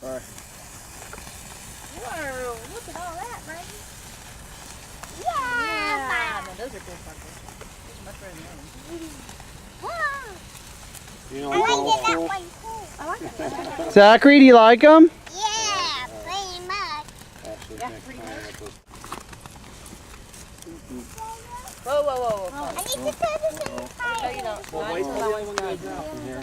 All right. Whoa, look at all that, Brady. Yeah. No, those are good pumpkins. Those are much better than those. Wow. You know, I like old that school. one too. I like it. Zachary, do you like them? Yeah, pretty much. Actually, Yeah, next pretty time much. with those- Whoa, whoa, whoa. I need to put this in the No, fire. you don't. Well, wait till the other one goes out from here.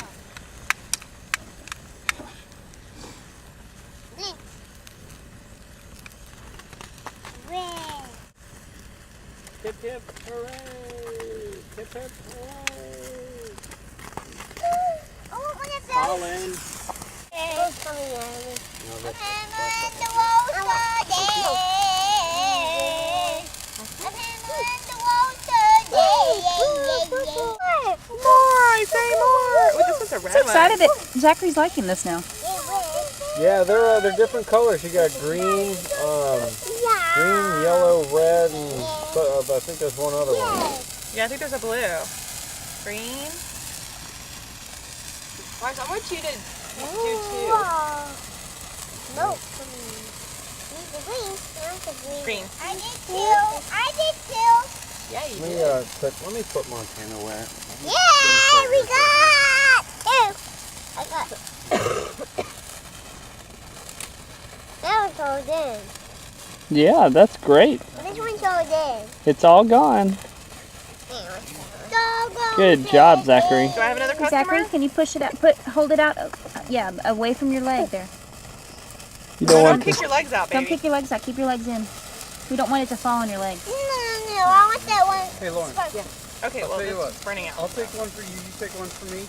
Red. Hip hip hooray! Hip hip hooray! I want one of those. Colin. Oh, No, that's the water day. More, say more. Oh, this is a red So excited that Zachary's liking this now. Yeah, they're different colors. You got green, green, yellow, red, and I think there's one other one. Yeah, I think there's a blue. Green. Mark, I want you to do two. No. Green. I did two. Yeah, you Let me did. let me put Montana where. Yeah, we got two. I got. That one's sold in. Yeah, that's great. This one's sold in. It's all gone. Good job, Zachary. Do I have another customer? Zachary, can you push it out? Hold it out. Yeah, away from your leg there. You don't Don't want kick to. your legs out, baby. Don't kick your legs out. Keep your legs in. We don't want it to fall on your legs. No, I want that one. Hey, Lauren. Okay, I'll well, tell you this what. is burning out. I'll take one for you. You take one for me.